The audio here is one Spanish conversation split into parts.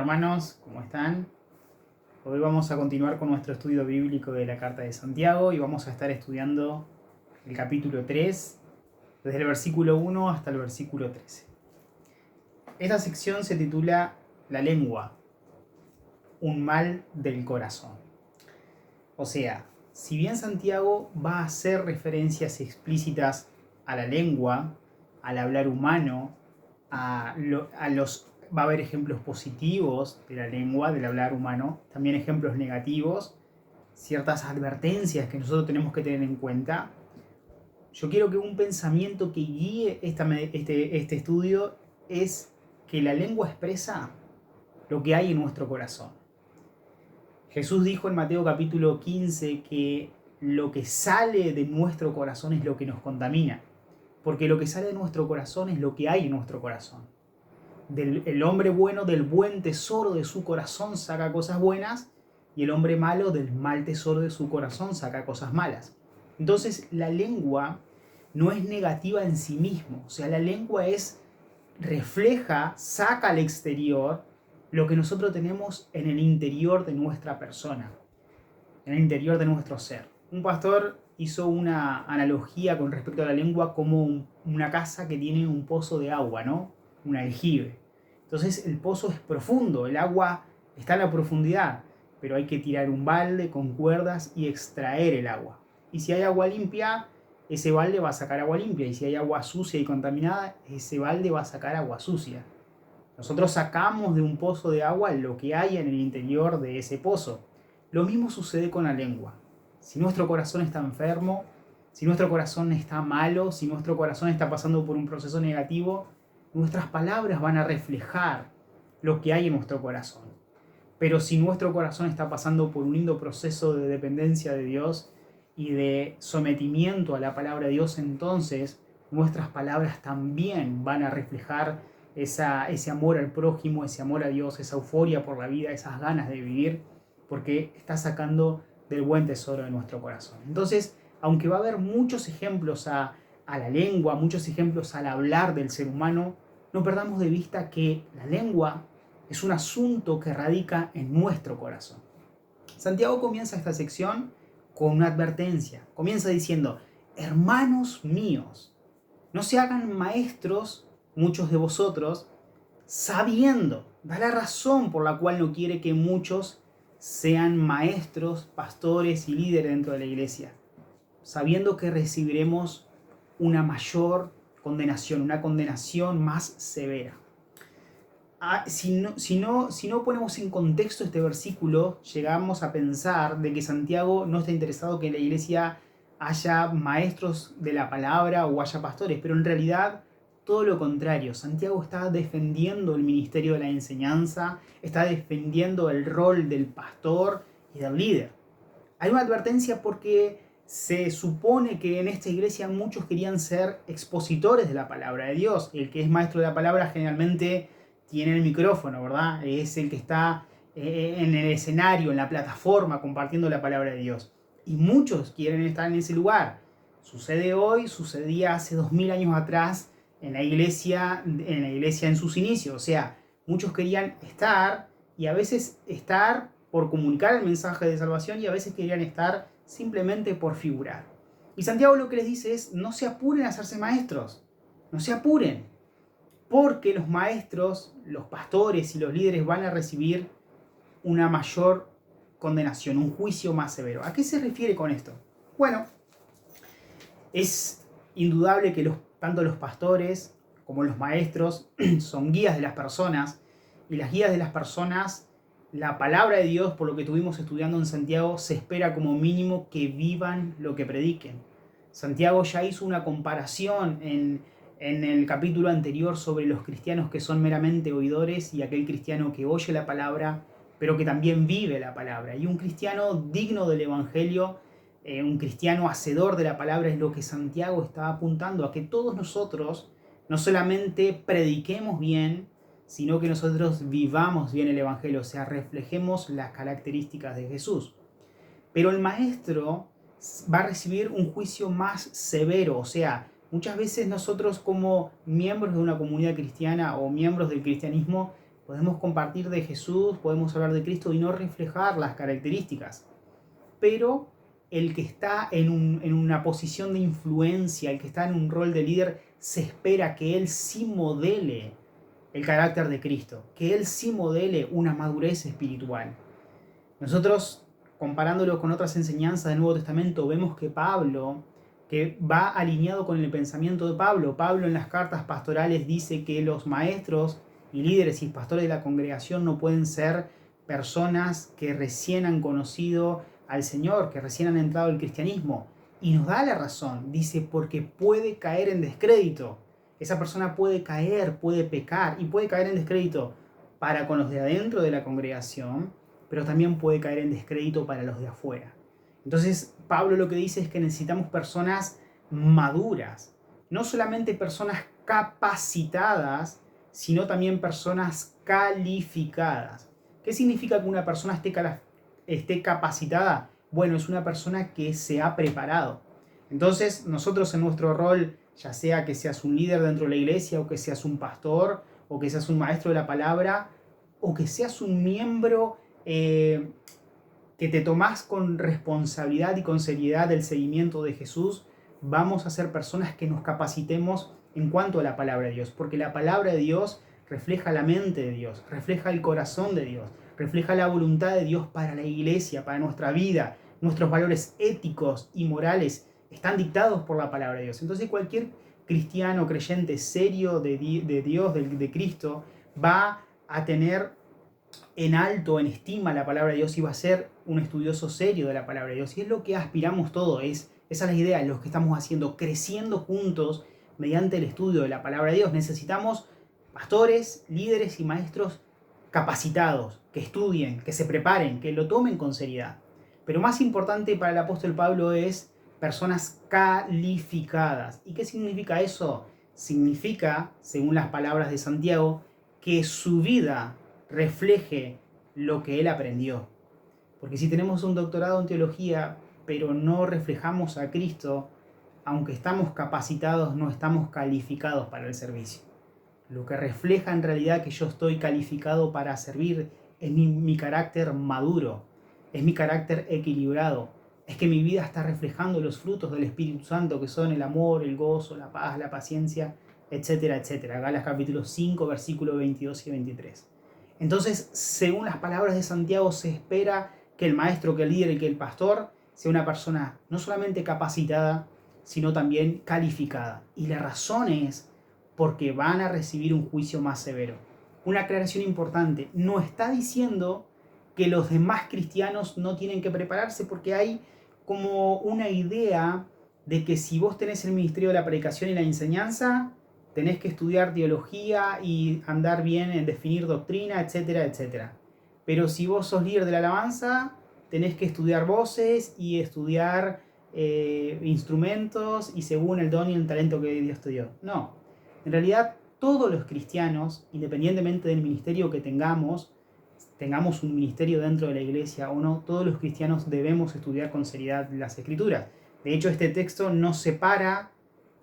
Hermanos, ¿cómo están? Hoy vamos a continuar con nuestro estudio bíblico de la Carta de Santiago y vamos a estar estudiando el capítulo 3, desde el versículo 1 hasta el versículo 13. Esta sección se titula La lengua, un mal del corazón. O sea, si bien Santiago va a hacer referencias explícitas a la lengua, al hablar humano, va a haber ejemplos positivos de la lengua, del hablar humano, también ejemplos negativos, ciertas advertencias que nosotros tenemos que tener en cuenta. Yo quiero que un pensamiento que guíe este estudio es que la lengua expresa lo que hay en nuestro corazón. Jesús dijo en Mateo capítulo 15 que lo que sale de nuestro corazón es lo que nos contamina, porque lo que sale de nuestro corazón es lo que hay en nuestro corazón. El hombre bueno del buen tesoro de su corazón saca cosas buenas, y el hombre malo del mal tesoro de su corazón saca cosas malas. Entonces la lengua no es negativa en sí mismo, o sea, la lengua refleja, saca al exterior lo que nosotros tenemos en el interior de nuestra persona, en el interior de nuestro ser. Un pastor hizo una analogía con respecto a la lengua como una casa que tiene un pozo de agua, ¿no? Un aljibe. Entonces el pozo es profundo, el agua está en la profundidad, pero hay que tirar un balde con cuerdas y extraer el agua. Y si hay agua limpia, ese balde va a sacar agua limpia, y si hay agua sucia y contaminada, ese balde va a sacar agua sucia. Nosotros sacamos de un pozo de agua lo que hay en el interior de ese pozo. Lo mismo sucede con la lengua. Si nuestro corazón está enfermo, si nuestro corazón está malo, si nuestro corazón está pasando por un proceso negativo, nuestras palabras van a reflejar lo que hay en nuestro corazón. Pero si nuestro corazón está pasando por un lindo proceso de dependencia de Dios y de sometimiento a la palabra de Dios, entonces nuestras palabras también van a reflejar ese amor al prójimo, ese amor a Dios, esa euforia por la vida, esas ganas de vivir, porque está sacando del buen tesoro de nuestro corazón. Entonces, aunque va a haber muchos ejemplos a la lengua, muchos ejemplos al hablar del ser humano, no perdamos de vista que la lengua es un asunto que radica en nuestro corazón. Santiago comienza esta sección con una advertencia. Comienza diciendo: hermanos míos, no se hagan maestros muchos de vosotros, sabiendo, da la razón por la cual no quiere que muchos sean maestros, pastores y líderes dentro de la iglesia, sabiendo que recibiremos una mayor condenación, una condenación más severa. Si no ponemos en contexto este versículo, llegamos a pensar de que Santiago no está interesado que en la iglesia haya maestros de la palabra o haya pastores, pero en realidad todo lo contrario. Santiago está defendiendo el ministerio de la enseñanza, está defendiendo el rol del pastor y del líder. Hay una advertencia porque se supone que en esta iglesia muchos querían ser expositores de la palabra de Dios. El que es maestro de la palabra generalmente tiene el micrófono, ¿verdad? Es el que está en el escenario, en la plataforma, compartiendo la palabra de Dios. Y muchos quieren estar en ese lugar. Sucede hoy, sucedía hace 2000 años atrás en la iglesia en sus inicios. O sea, muchos querían estar, y a veces estar por comunicar el mensaje de salvación, y a veces querían estar simplemente por figurar. Y Santiago lo que les dice es: no se apuren a hacerse maestros, no se apuren, porque los maestros, los pastores y los líderes van a recibir una mayor condenación, un juicio más severo. ¿A qué se refiere con esto? Bueno, es indudable que tanto los pastores como los maestros son guías de las personas, y las guías de las personas, la palabra de Dios, por lo que estuvimos estudiando en Santiago, se espera como mínimo que vivan lo que prediquen. Santiago ya hizo una comparación en el capítulo anterior sobre los cristianos que son meramente oidores y aquel cristiano que oye la palabra, pero que también vive la palabra. Y un cristiano digno del evangelio, un cristiano hacedor de la palabra, es lo que Santiago está apuntando, a que todos nosotros no solamente prediquemos bien, sino que nosotros vivamos bien el evangelio, o sea, reflejemos las características de Jesús. Pero el maestro va a recibir un juicio más severo, o sea, muchas veces nosotros como miembros de una comunidad cristiana o miembros del cristianismo Podemos compartir de Jesús, podemos hablar de Cristo y no reflejar las características. Pero el que está en una posición de influencia, el que está en un rol de líder, se espera que él sí modele el carácter de Cristo, que él sí modele una madurez espiritual. Nosotros, comparándolo con otras enseñanzas del Nuevo Testamento, vemos que Pablo, que va alineado con el pensamiento de Pablo. Pablo en las cartas pastorales dice que los maestros y líderes y pastores de la congregación no pueden ser personas que recién han conocido al Señor, que recién han entrado al cristianismo. Y nos da la razón, dice, porque puede caer en descrédito. Esa persona puede caer, puede pecar y puede caer en descrédito para con los de adentro de la congregación, pero también puede caer en descrédito para los de afuera. Entonces, Pablo lo que dice es que necesitamos personas maduras, no solamente personas capacitadas, sino también personas calificadas. ¿Qué significa que una persona esté capacitada? Bueno, es una persona que se ha preparado. Entonces, nosotros en nuestro rol, ya sea que seas un líder dentro de la iglesia, o que seas un pastor, o que seas un maestro de la palabra, o que seas un miembro que te tomás con responsabilidad y con seriedad del seguimiento de Jesús, vamos a ser personas que nos capacitemos en cuanto a la palabra de Dios, porque la palabra de Dios refleja la mente de Dios, refleja el corazón de Dios, refleja la voluntad de Dios para la iglesia, para nuestra vida. Nuestros valores éticos y morales están dictados por la palabra de Dios. Entonces cualquier cristiano, creyente serio de Dios, de Cristo, va a tener en alto, en estima la palabra de Dios y va a ser un estudioso serio de la palabra de Dios. Y es lo que aspiramos todos, esa es la idea, lo que estamos haciendo, creciendo juntos mediante el estudio de la palabra de Dios. Necesitamos pastores, líderes y maestros capacitados, que estudien, que se preparen, que lo tomen con seriedad. Pero más importante para el apóstol Pablo es personas calificadas. ¿Y qué significa eso? Significa, según las palabras de Santiago, que su vida refleje lo que él aprendió. Porque si tenemos un doctorado en teología, pero no reflejamos a Cristo, aunque estamos capacitados, no estamos calificados para el servicio. Lo que refleja en realidad que yo estoy calificado para servir es mi carácter maduro, es mi carácter equilibrado, es que mi vida está reflejando los frutos del Espíritu Santo, que son el amor, el gozo, la paz, la paciencia, etcétera, etcétera. Gálatas capítulo 5, versículos 22 y 23. Entonces, según las palabras de Santiago, se espera que el maestro, que el líder y que el pastor sea una persona no solamente capacitada, sino también calificada. Y la razón es porque van a recibir un juicio más severo. Una aclaración importante, no está diciendo que los demás cristianos no tienen que prepararse, porque hay como una idea de que si vos tenés el ministerio de la predicación y la enseñanza, tenés que estudiar teología y andar bien en definir doctrina, etcétera, etcétera. Pero si vos sos líder de la alabanza, tenés que estudiar voces y estudiar instrumentos y según el don y el talento que Dios te dio. No, en realidad todos los cristianos, independientemente del ministerio que tengamos un ministerio dentro de la iglesia o no, todos los cristianos debemos estudiar con seriedad las Escrituras. De hecho, este texto no separa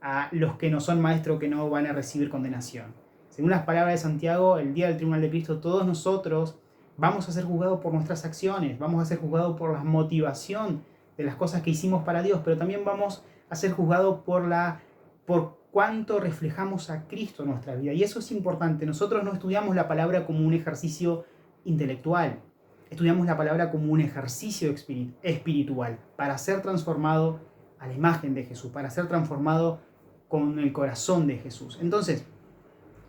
a los que no son maestros, que no van a recibir condenación. Según las palabras de Santiago, el día del tribunal de Cristo, todos nosotros vamos a ser juzgados por nuestras acciones, vamos a ser juzgados por la motivación de las cosas que hicimos para Dios, pero también vamos a ser juzgados por cuánto reflejamos a Cristo en nuestra vida. Y eso es importante. Nosotros no estudiamos la palabra como un ejercicio intelectual, estudiamos la palabra como un ejercicio espiritual para ser transformado a la imagen de Jesús, para ser transformado con el corazón de Jesús. Entonces,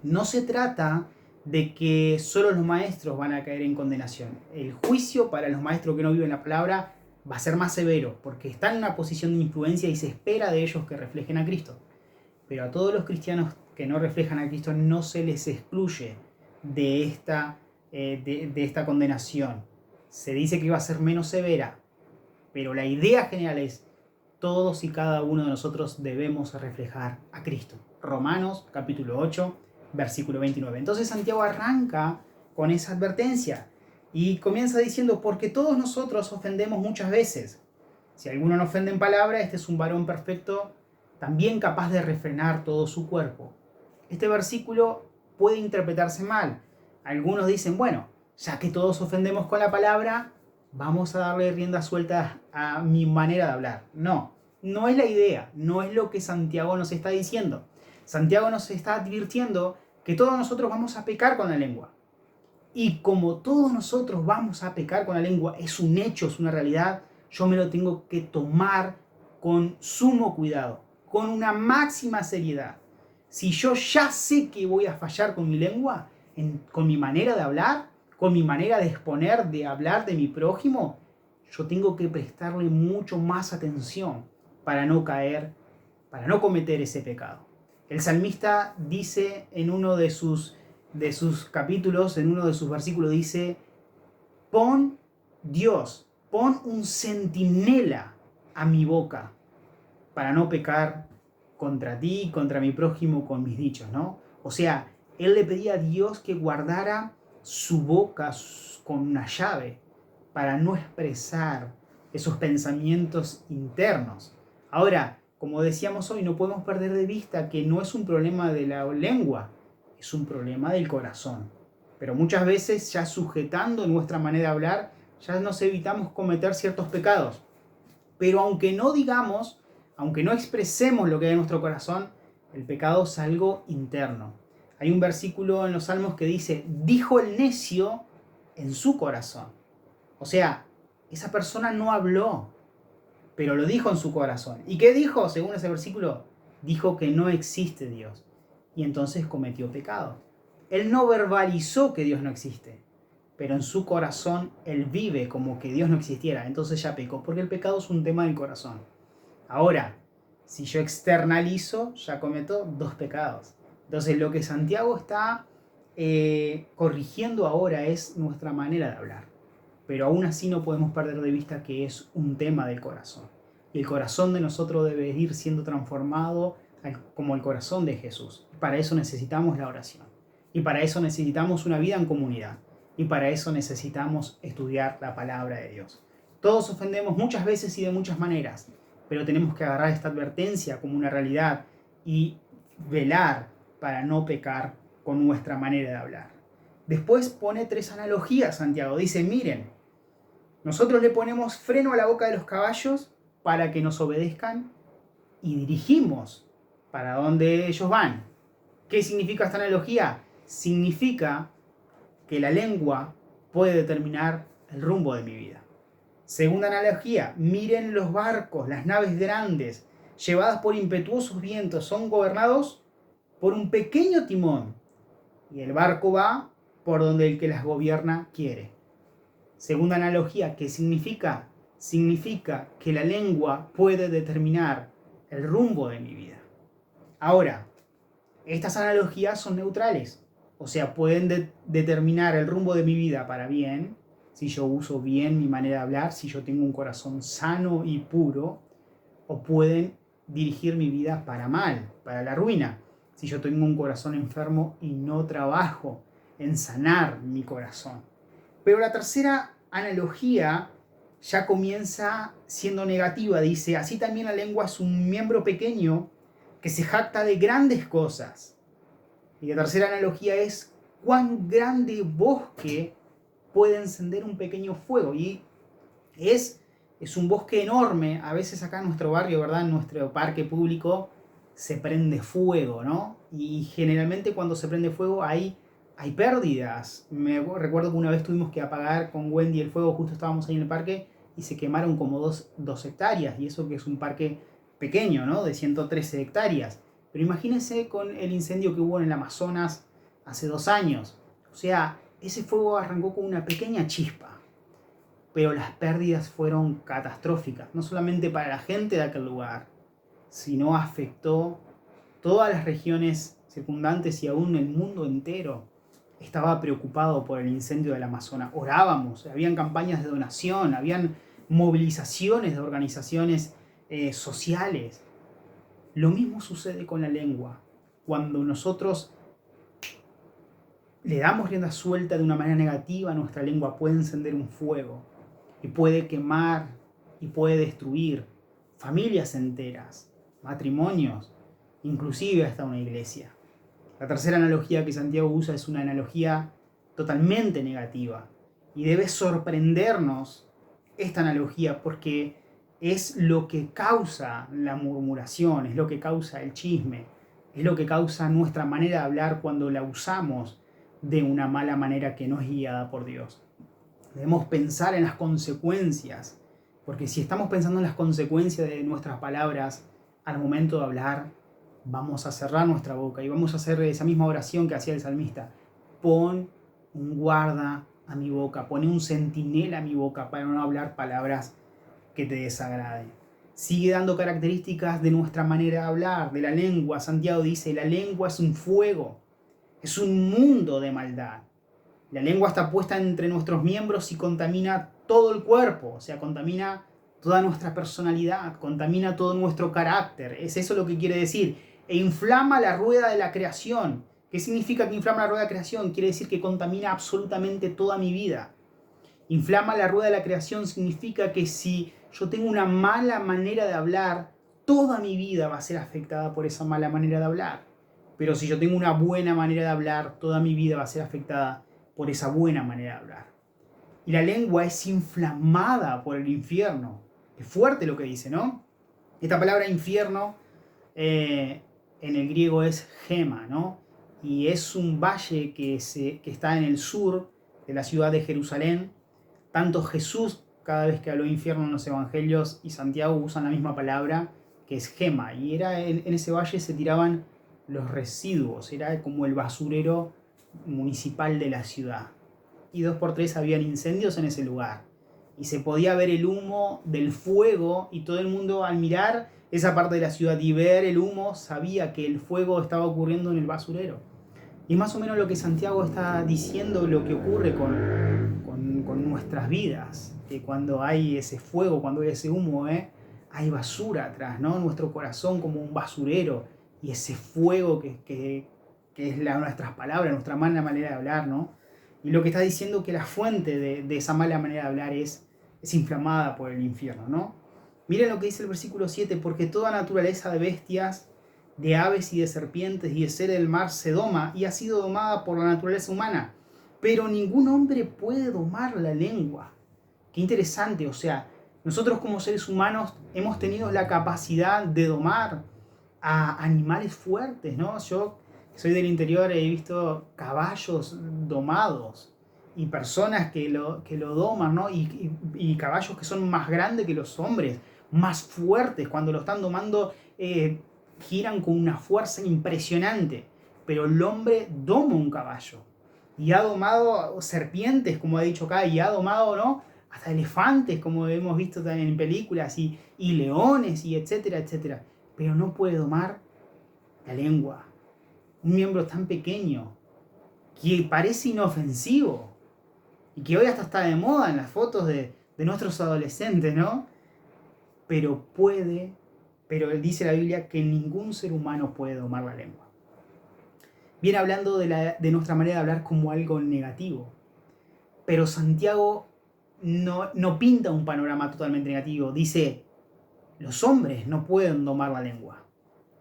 no se trata de que solo los maestros van a caer en condenación. El juicio para los maestros que no viven la palabra va a ser más severo, porque están en una posición de influencia y se espera de ellos que reflejen a Cristo. Pero a todos los cristianos que no reflejan a Cristo no se les excluye de esta condenación. Se dice que va a ser menos severa, pero la idea general es: todos y cada uno de nosotros debemos reflejar a Cristo. Romanos capítulo 8, versículo 29. Entonces Santiago arranca con esa advertencia y comienza diciendo: porque todos nosotros ofendemos muchas veces. Si alguno no ofende en palabra, este es un varón perfecto, también capaz de refrenar todo su cuerpo. Este versículo puede interpretarse mal. Algunos dicen, bueno, ya que todos ofendemos con la palabra, vamos a darle rienda suelta a mi manera de hablar. No, no es la idea, no es lo que Santiago nos está diciendo. Santiago nos está advirtiendo que todos nosotros vamos a pecar con la lengua. Y como todos nosotros vamos a pecar con la lengua, es un hecho, es una realidad, yo me lo tengo que tomar con sumo cuidado, con una máxima seriedad. Si yo ya sé que voy a fallar con mi lengua, con mi manera de hablar, con mi manera de exponer, de hablar de mi prójimo, yo tengo que prestarle mucho más atención para no caer, para no cometer ese pecado. El salmista dice en uno de sus capítulos, en uno de sus versículos, dice, pon un centinela a mi boca para no pecar contra ti, contra mi prójimo con mis dichos, ¿no? O sea, él le pedía a Dios que guardara su boca con una llave para no expresar esos pensamientos internos. Ahora, como decíamos hoy, no podemos perder de vista que no es un problema de la lengua, es un problema del corazón. Pero muchas veces, ya sujetando nuestra manera de hablar, ya nos evitamos cometer ciertos pecados. Pero aunque no digamos, aunque no expresemos lo que hay en nuestro corazón, el pecado es algo interno. Hay un versículo en los Salmos que dice, dijo el necio en su corazón. O sea, esa persona no habló, pero lo dijo en su corazón. ¿Y qué dijo según ese versículo? Dijo que no existe Dios. Y entonces cometió pecado. Él no verbalizó que Dios no existe, pero en su corazón él vive como que Dios no existiera. Entonces ya pecó, porque el pecado es un tema del corazón. Ahora, si yo externalizo, ya cometo dos pecados. Entonces lo que Santiago está corrigiendo ahora es nuestra manera de hablar. Pero aún así no podemos perder de vista que es un tema del corazón. Y el corazón de nosotros debe ir siendo transformado como el corazón de Jesús. Para eso necesitamos la oración. Y para eso necesitamos una vida en comunidad. Y para eso necesitamos estudiar la palabra de Dios. Todos ofendemos muchas veces y de muchas maneras, pero tenemos que agarrar esta advertencia como una realidad y velar para no pecar con nuestra manera de hablar. Después pone 3 analogías, Santiago. Dice, miren, nosotros le ponemos freno a la boca de los caballos para que nos obedezcan y dirigimos para donde ellos van. ¿Qué significa esta analogía? Significa que la lengua puede determinar el rumbo de mi vida. Segunda analogía, miren los barcos, las naves grandes, llevadas por impetuosos vientos, son gobernados por un pequeño timón y el barco va por donde el que las gobierna quiere. Segunda analogía, ¿qué significa? Significa que la lengua puede determinar el rumbo de mi vida. Ahora, estas analogías son neutrales, o sea, pueden determinar el rumbo de mi vida para bien, si yo uso bien mi manera de hablar, si yo tengo un corazón sano y puro, o pueden dirigir mi vida para mal, para la ruina, si yo tengo un corazón enfermo y no trabajo en sanar mi corazón. Pero la tercera analogía ya comienza siendo negativa. Dice, así también la lengua es un miembro pequeño que se jacta de grandes cosas. Y la tercera analogía es cuán grande bosque puede encender un pequeño fuego. Y es un bosque enorme. A veces acá en nuestro barrio, ¿verdad? En nuestro parque público se prende fuego, ¿no? Y generalmente cuando se prende fuego hay pérdidas. Me recuerdo que una vez tuvimos que apagar con Wendy el fuego, justo estábamos ahí en el parque y se quemaron como 2 hectáreas. Y eso que es un parque pequeño, ¿no? De 113 hectáreas. Pero imagínense con el incendio que hubo en el Amazonas hace 2 años. O sea, ese fuego arrancó con una pequeña chispa. Pero las pérdidas fueron catastróficas. No solamente para la gente de aquel lugar, sino afectó todas las regiones circundantes y aún el mundo entero. Estaba preocupado por el incendio del Amazonas. Orábamos, habían campañas de donación, habían movilizaciones de organizaciones sociales. Lo mismo sucede con la lengua. Cuando nosotros le damos rienda suelta de una manera negativa, nuestra lengua puede encender un fuego y puede quemar y puede destruir familias enteras, matrimonios, inclusive hasta una iglesia. La tercera analogía que Santiago usa es una analogía totalmente negativa. Y debe sorprendernos esta analogía porque es lo que causa la murmuración, es lo que causa el chisme, es lo que causa nuestra manera de hablar cuando la usamos de una mala manera que no es guiada por Dios. Debemos pensar en las consecuencias, porque si estamos pensando en las consecuencias de nuestras palabras al momento de hablar, vamos a cerrar nuestra boca y vamos a hacer esa misma oración que hacía el salmista. Pon un guarda a mi boca, pon un centinela a mi boca para no hablar palabras que te desagraden. Sigue dando características de nuestra manera de hablar, de la lengua. Santiago dice, la lengua es un fuego, es un mundo de maldad. La lengua está puesta entre nuestros miembros y contamina todo el cuerpo, o sea, contamina toda nuestra personalidad, contamina todo nuestro carácter. Es eso lo que quiere decir. E inflama la rueda de la creación. ¿Qué significa que inflama la rueda de la creación? Quiere decir que contamina absolutamente toda mi vida. Inflama la rueda de la creación significa que si yo tengo una mala manera de hablar, toda mi vida va a ser afectada por esa mala manera de hablar. Pero si yo tengo una buena manera de hablar, toda mi vida va a ser afectada por esa buena manera de hablar. Y la lengua es inflamada por el infierno. Es fuerte lo que dice, ¿no? Esta palabra infierno en el griego es gema, ¿no? Y es un valle que está en el sur de la ciudad de Jerusalén. Tanto Jesús, cada vez que habló de infierno en los evangelios, y Santiago usan la misma palabra, que es gema. Y en ese valle se tiraban los residuos, era como el basurero municipal de la ciudad. Y 2x3 habían incendios en ese lugar. Y se podía ver el humo del fuego y todo el mundo al mirar esa parte de la ciudad y ver el humo sabía que el fuego estaba ocurriendo en el basurero. Y más o menos lo que Santiago está diciendo, lo que ocurre con nuestras vidas, que cuando hay ese fuego, cuando hay ese humo, hay basura atrás, ¿no? Nuestro corazón como un basurero y ese fuego que es nuestras palabras, nuestra mala manera de hablar, ¿no? Y lo que está diciendo que la fuente de esa mala manera de hablar es inflamada por el infierno, ¿no? Miren lo que dice el versículo 7, porque toda naturaleza de bestias, de aves y de serpientes y de seres del mar se doma y ha sido domada por la naturaleza humana, pero ningún hombre puede domar la lengua. Qué interesante, o sea, nosotros como seres humanos hemos tenido la capacidad de domar a animales fuertes, ¿no? Yo soy del interior, he visto caballos domados y personas que lo doman, ¿no? Y caballos que son más grandes que los hombres, más fuertes, cuando lo están domando giran con una fuerza impresionante, pero el hombre doma un caballo y ha domado serpientes, como ha dicho acá, y ha domado, ¿no?, hasta elefantes, como hemos visto también en películas, y leones, y etcétera, etcétera, pero no puede domar la lengua, un miembro tan pequeño que parece inofensivo y que hoy hasta está de moda en las fotos de nuestros adolescentes, ¿no? Pero dice la Biblia que ningún ser humano puede domar la lengua. Viene hablando de nuestra manera de hablar como algo negativo, pero Santiago no pinta un panorama totalmente negativo. Dice, los hombres no pueden domar la lengua.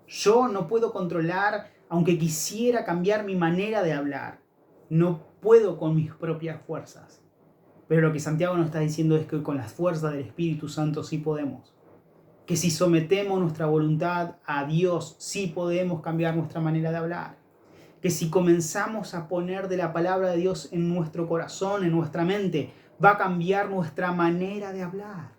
Yo no puedo controlar, aunque quisiera cambiar mi manera de hablar. No puedo con mis propias fuerzas. Pero lo que Santiago nos está diciendo es que con las fuerzas del Espíritu Santo sí podemos. Que si sometemos nuestra voluntad a Dios, sí podemos cambiar nuestra manera de hablar. Que si comenzamos a poner de la palabra de Dios en nuestro corazón, en nuestra mente, va a cambiar nuestra manera de hablar.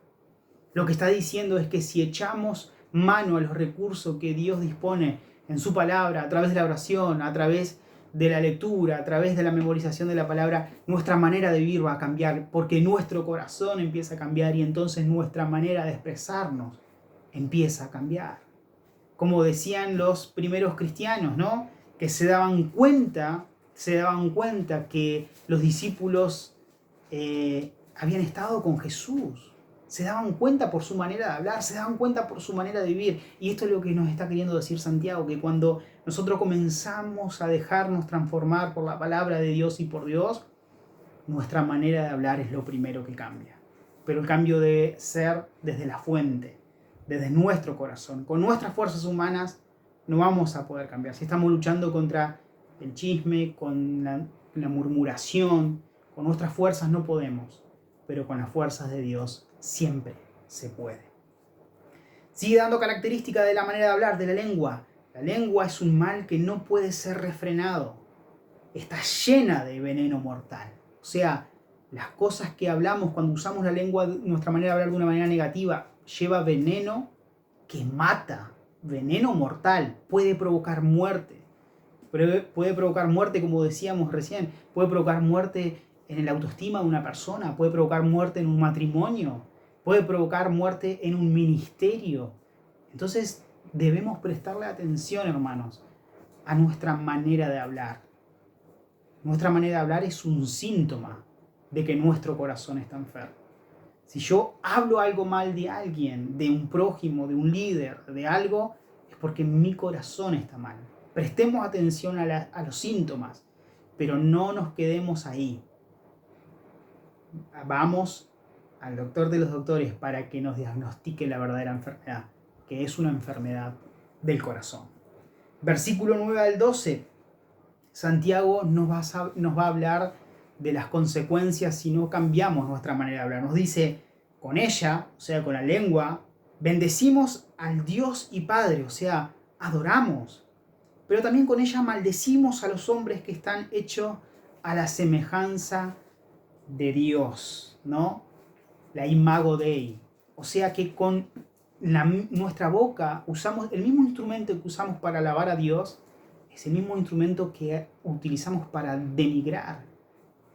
Lo que está diciendo es que si echamos mano a los recursos que Dios dispone en su palabra, a través de la oración, a través de la lectura, a través de la memorización de la palabra, nuestra manera de vivir va a cambiar, porque nuestro corazón empieza a cambiar y entonces nuestra manera de expresarnos empieza a cambiar. Como decían los primeros cristianos, ¿no?, que se daban cuenta que los discípulos habían estado con Jesús. Se daban cuenta por su manera de hablar, se daban cuenta por su manera de vivir. Y esto es lo que nos está queriendo decir Santiago, que cuando nosotros comenzamos a dejarnos transformar por la palabra de Dios y por Dios, nuestra manera de hablar es lo primero que cambia. Pero el cambio debe ser desde la fuente, desde nuestro corazón. Con nuestras fuerzas humanas no vamos a poder cambiar. Si estamos luchando contra el chisme, con la murmuración, con nuestras fuerzas no podemos, pero con las fuerzas de Dios siempre se puede. Sigue dando características de la manera de hablar, de la lengua. La lengua es un mal que no puede ser refrenado. Está llena de veneno mortal. O sea, las cosas que hablamos cuando usamos la lengua, nuestra manera de hablar de una manera negativa, lleva veneno que mata, veneno mortal, puede provocar muerte. Puede provocar muerte, como decíamos recién, puede provocar muerte en la autoestima de una persona, puede provocar muerte en un matrimonio, puede provocar muerte en un ministerio. Entonces debemos prestarle atención, hermanos, a nuestra manera de hablar. Nuestra manera de hablar es un síntoma de que nuestro corazón está enfermo. Si yo hablo algo mal de alguien, de un prójimo, de un líder, de algo, es porque mi corazón está mal. Prestemos atención a los síntomas, pero no nos quedemos ahí. Vamos al doctor de los doctores para que nos diagnostique la verdadera enfermedad, que es una enfermedad del corazón. Versículo 9 al 12, Santiago nos va a hablar de las consecuencias si no cambiamos nuestra manera de hablar. Nos dice, con ella, o sea, con la lengua, bendecimos al Dios y Padre, o sea, adoramos. Pero también con ella maldecimos a los hombres que están hechos a la semejanza de Dios, ¿no? La imago Dei. O sea que con nuestra boca usamos el mismo instrumento que usamos para alabar a Dios, es el mismo instrumento que utilizamos para denigrar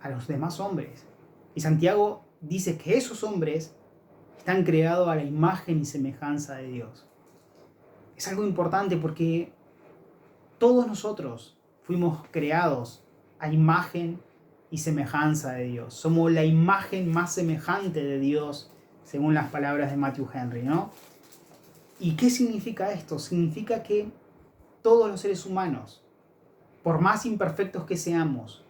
a los demás hombres. Y Santiago dice que esos hombres están creados a la imagen y semejanza de Dios. Es algo importante porque todos nosotros fuimos creados a imagen y semejanza de Dios. Somos la imagen más semejante de Dios, según las palabras de Matthew Henry, ¿no? ¿Y qué significa esto? Significa que todos los seres humanos, por más imperfectos que seamos,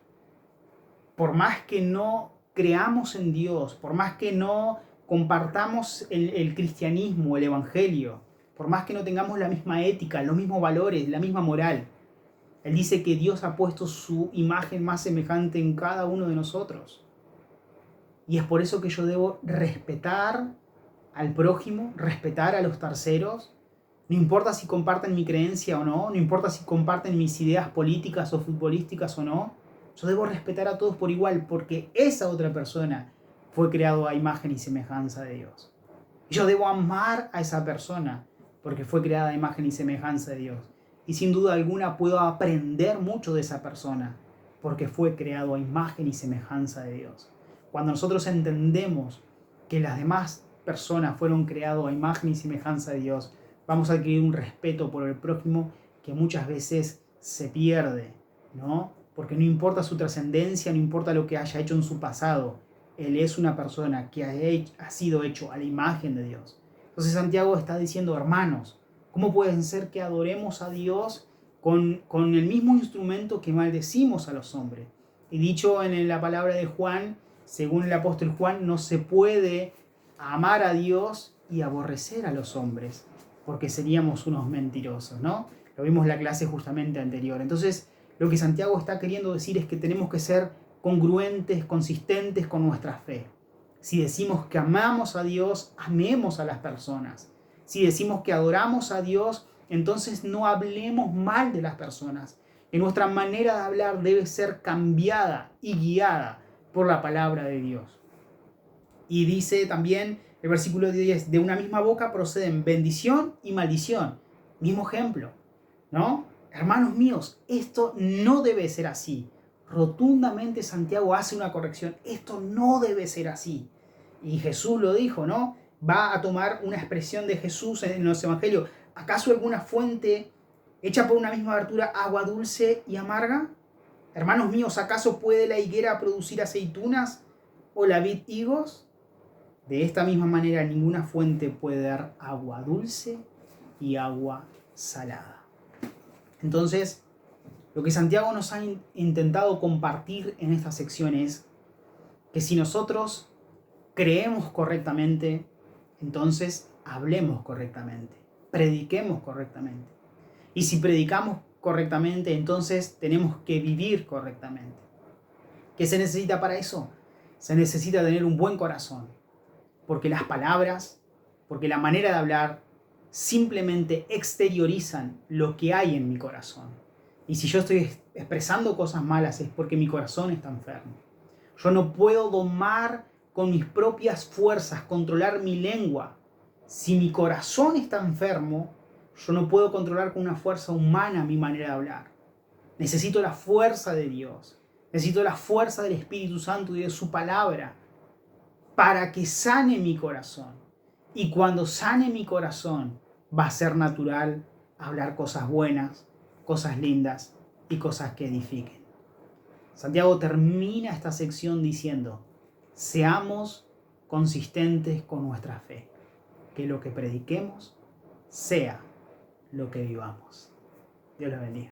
por más que no creamos en Dios, por más que no compartamos el cristianismo, el evangelio, por más que no tengamos la misma ética, los mismos valores, la misma moral, Él dice que Dios ha puesto su imagen más semejante en cada uno de nosotros. Y es por eso que yo debo respetar al prójimo, respetar a los terceros. No importa si comparten mi creencia o no, no importa si comparten mis ideas políticas o futbolísticas o no. Yo debo respetar a todos por igual, porque esa otra persona fue creado a imagen y semejanza de Dios. Yo debo amar a esa persona, porque fue creada a imagen y semejanza de Dios. Y sin duda alguna puedo aprender mucho de esa persona, porque fue creado a imagen y semejanza de Dios. Cuando nosotros entendemos que las demás personas fueron creadas a imagen y semejanza de Dios, vamos a adquirir un respeto por el prójimo que muchas veces se pierde, ¿no? Porque no importa su trascendencia, no importa lo que haya hecho en su pasado, él es una persona que ha sido hecho a la imagen de Dios. Entonces Santiago está diciendo, hermanos, ¿cómo puede ser que adoremos a Dios con el mismo instrumento que maldecimos a los hombres? Y dicho en la palabra de Juan, según el apóstol Juan, no se puede amar a Dios y aborrecer a los hombres, porque seríamos unos mentirosos, ¿no? Lo vimos en la clase justamente anterior. Entonces, lo que Santiago está queriendo decir es que tenemos que ser congruentes, consistentes con nuestra fe. Si decimos que amamos a Dios, amemos a las personas. Si decimos que adoramos a Dios, entonces no hablemos mal de las personas. Que nuestra manera de hablar debe ser cambiada y guiada por la palabra de Dios. Y dice también el versículo 10, de una misma boca proceden bendición y maldición. Mismo ejemplo, ¿no? Hermanos míos, esto no debe ser así. Rotundamente Santiago hace una corrección. Esto no debe ser así. Y Jesús lo dijo, ¿no? Va a tomar una expresión de Jesús en los evangelios. ¿Acaso alguna fuente hecha por una misma abertura agua dulce y amarga? Hermanos míos, ¿acaso puede la higuera producir aceitunas o la vid higos? De esta misma manera ninguna fuente puede dar agua dulce y agua salada. Entonces, lo que Santiago nos ha intentado compartir en esta sección es que si nosotros creemos correctamente, entonces hablemos correctamente, prediquemos correctamente. Y si predicamos correctamente, entonces tenemos que vivir correctamente. ¿Qué se necesita para eso? Se necesita tener un buen corazón, porque las palabras, porque la manera de hablar simplemente exteriorizan lo que hay en mi corazón. Y si yo estoy expresando cosas malas es porque mi corazón está enfermo. Yo no puedo domar con mis propias fuerzas, controlar mi lengua. Si mi corazón está enfermo, yo no puedo controlar con una fuerza humana mi manera de hablar. Necesito la fuerza de Dios. Necesito la fuerza del Espíritu Santo y de su palabra para que sane mi corazón. Y cuando sane mi corazón, va a ser natural hablar cosas buenas, cosas lindas y cosas que edifiquen. Santiago termina esta sección diciendo, seamos consistentes con nuestra fe, que lo que prediquemos sea lo que vivamos. Dios los bendiga.